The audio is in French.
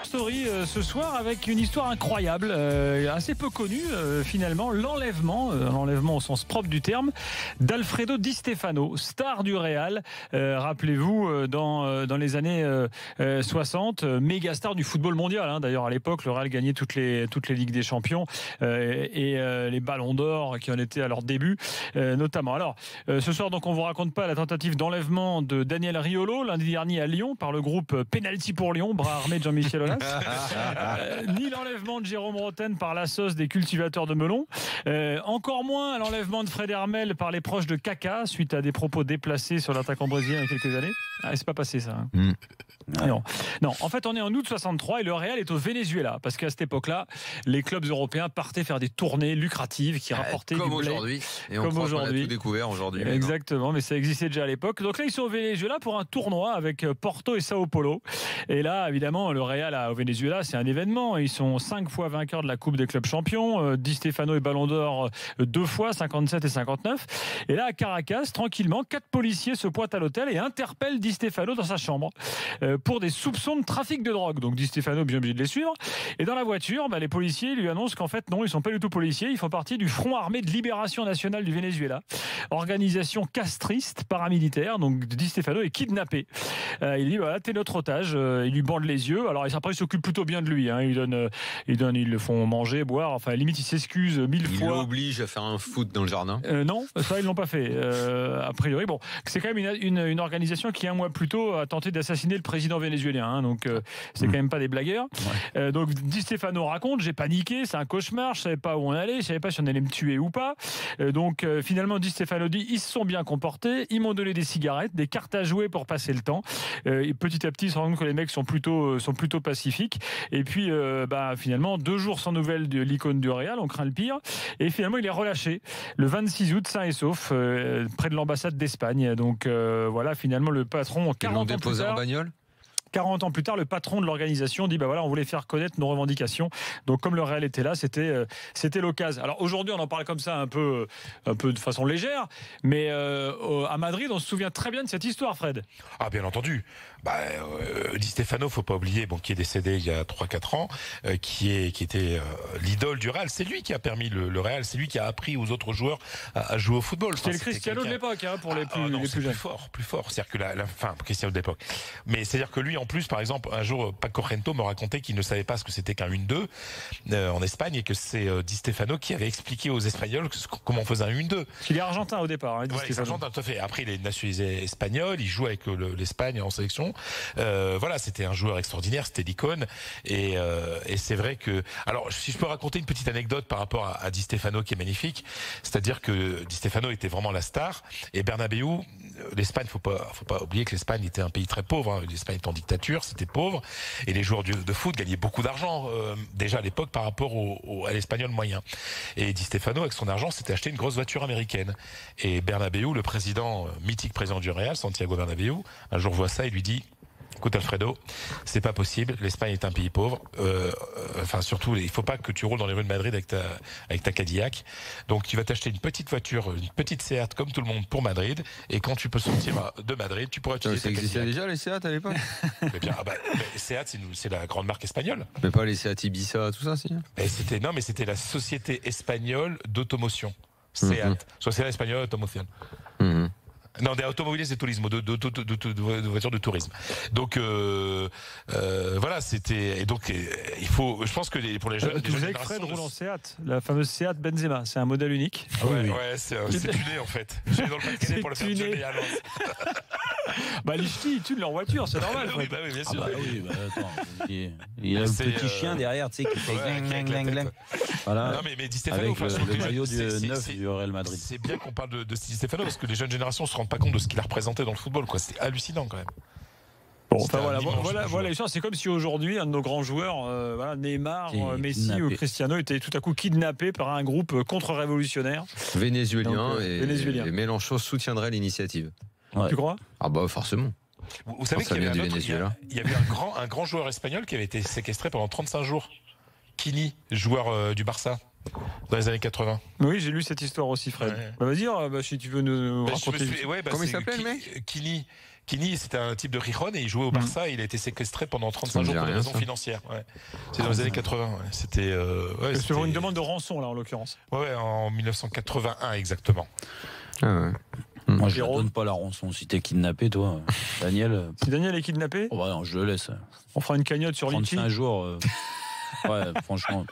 Story ce soir avec une histoire incroyable, assez peu connue finalement, l'enlèvement au sens propre du terme, d'Alfredo Di Stefano, star du Real. Rappelez-vous, dans les années 60, méga star du football mondial. D'ailleurs, à l'époque, le Real gagnait toutes les Ligues des Champions et les Ballons d'Or qui en étaient à leur début, notamment. Alors, ce soir, donc, on vous raconte pas la tentative d'enlèvement de Daniel Riolo lundi dernier à Lyon par le groupe Penalty pour Lyon, bras armé de Jean-Michel Aulas, ni l'enlèvement de Jérôme Roten par la sauce des cultivateurs de melons, encore moins l'enlèvement de Fred Hermel par les proches de Kaka suite à des propos déplacés sur l'attaquant brésilien il y a quelques années. C'est pas passé ça. Non, en fait on est en août 63 et le Real est au Venezuela parce qu'à cette époque-là les clubs européens partaient faire des tournées lucratives qui rapportaient comme du blé. Aujourd'hui. Et comme aujourd'hui. On a tout découvert aujourd'hui. Exactement, mais ça existait déjà à l'époque. Donc là ils sont au Venezuela pour un tournoi avec Porto et Sao Paulo. Et là évidemment le Real au Venezuela c'est un événement. Ils sont 5 fois vainqueurs de la Coupe des clubs champions. Di Stefano est Ballon d'Or 2 fois, 57 et 59. Et là à Caracas, tranquillement, 4 policiers se pointent à l'hôtel et interpellent Di Stefano dans sa chambre pour des soupçons de trafic de drogue. Donc Di Stefano bien obligé de les suivre. Et dans la voiture, les policiers lui annoncent qu'en fait non, ils sont pas du tout policiers, ils font partie du Front armé de libération nationale du Venezuela, organisation castriste paramilitaire. Donc Di Stefano est kidnappé. Il dit voilà, t'es notre otage. Il lui bande les yeux. Alors après il s'occupe plutôt bien de lui. Ils le font manger, boire. Enfin limite il s'excuse 1000 fois. Il l'oblige à faire un foot dans le jardin. Non, ça ils l'ont pas fait. A priori, bon, c'est quand même une organisation qui un mois plus tôt a tenté d'assassiner le président vénézuélien. Donc c'est quand même pas des blagueurs. Ouais. Donc Di Stefano raconte, j'ai paniqué, c'est un cauchemar, je savais pas où on allait, je savais pas si on allait me tuer ou pas. Donc finalement Di Stefano dit ils se sont bien comportés, ils m'ont donné des cigarettes, des cartes à jouer pour passer le temps. Et petit à petit, ils se rendent compte que les mecs sont plutôt pacifiques. Et puis finalement 2 jours sans nouvelles de l'icône du Real, on craint le pire. Et finalement il est relâché le 26 août sain et sauf près de l'ambassade d'Espagne. Donc voilà, finalement le patron 40 ans plus tard. En bagnole 40 ans plus tard, le patron de l'organisation dit on voulait faire connaître nos revendications. Donc comme le Real était là, c'était l'occasion. Alors aujourd'hui, on en parle comme ça un peu de façon légère, mais à Madrid, on se souvient très bien de cette histoire, Fred. Ah bien entendu. Di Stefano, faut pas oublier, qui est décédé il y a 3-4 ans, qui était l'idole du Real. C'est lui qui a permis le Real, c'est lui qui a appris aux autres joueurs à jouer au football. C'était le Cristiano de l'époque, pour les plus jeunes. Plus fort. C'est-à-dire que Cristiano de l'époque. Mais c'est-à-dire que lui, en plus, par exemple, un jour, Paco Gento me racontait qu'il ne savait pas ce que c'était qu'un 1-2 en Espagne et que c'est Di Stefano qui avait expliqué aux Espagnols comment on faisait un 1-2. Il est argentin au départ. Di Stefano. Argentin, tout à fait. Après, il est nationalisé espagnol, il joue avec l'Espagne en sélection. C'était un joueur extraordinaire, c'était l'icône. Et c'est vrai que... Alors, si je peux raconter une petite anecdote par rapport à Di Stefano qui est magnifique, c'est-à-dire que Di Stefano était vraiment la star. Et Bernabéu, l'Espagne, faut pas oublier que l'Espagne était un pays très pauvre. L'Espagne était en dictature, c'était pauvre. Et les joueurs de foot gagnaient beaucoup d'argent, déjà à l'époque, par rapport à l'espagnol moyen. Et Di Stefano, avec son argent, s'était acheté une grosse voiture américaine. Et Bernabéu, le mythique président du Real, Santiago Bernabéu, un jour voit ça et lui dit: écoute Alfredo, c'est pas possible, l'Espagne est un pays pauvre, surtout il faut pas que tu roules dans les rues de Madrid avec ta Cadillac, donc tu vas t'acheter une petite voiture, une petite Seat comme tout le monde pour Madrid, et quand tu peux sortir de Madrid, tu pourras utiliser ta Cadillac. Ça existait déjà les Seat à l'époque? Seat c'est la grande marque espagnole. Mais pas les Seat Ibiza, tout ça si? Mais c'était la société espagnole d'automotion, Seat, Sociedad Española de Automoción. Non, des automobiles de tourisme, de voitures de tourisme. Donc voilà, c'était. Et donc il faut. Je pense que pour les jeunes. Vous savez que Fred roule en Seat, la fameuse Seat Benzema, c'est un modèle unique. Ouais, c'est tuné en fait. J'ai dans le Pas-de-Calais pour le faire tuner à Lens. Les ch'tis, ils tunent leur voiture, c'est normal. Oui, bien sûr. Attends, il a un petit chien derrière, tu sais, qui fait gling. Voilà. Non, mais Di Stefano, avec le maillot du 9 du Real Madrid. C'est bien qu'on parle de Di Stefano parce que les jeunes générations se rendent pas compte de ce qu'il a représenté dans le football, quoi. C'était hallucinant quand même. Voilà l'histoire. C'est comme si aujourd'hui un de nos grands joueurs, Neymar, Messi ou Cristiano, était tout à coup kidnappé par un groupe contre-révolutionnaire vénézuélien, et Mélenchon soutiendrait l'initiative. Ouais. Tu crois? Forcément. Vous savez qu'il y avait un grand joueur espagnol qui avait été séquestré pendant 35 jours. Kini, joueur du Barça. Dans les années 80. Oui, j'ai lu cette histoire aussi, Fred. Ouais. Vas-y, si tu veux nous raconter. Comment il s'appelait le mec? Kini, Kini, c'était un type de Rijon et il jouait au Barça. Et il a été séquestré pendant 35 jours pour des raisons financières. Ouais. C'est dans les années 80. Ouais. C'était c'est une demande de rançon là en l'occurrence. Ouais, en 1981 exactement. Ah ouais. Moi, je ne donne pas la rançon. Si t'es kidnappé, toi, Daniel. Si Daniel est kidnappé, non, je le laisse. On fera une cagnotte sur Litchi. 35 jours. Ouais, franchement.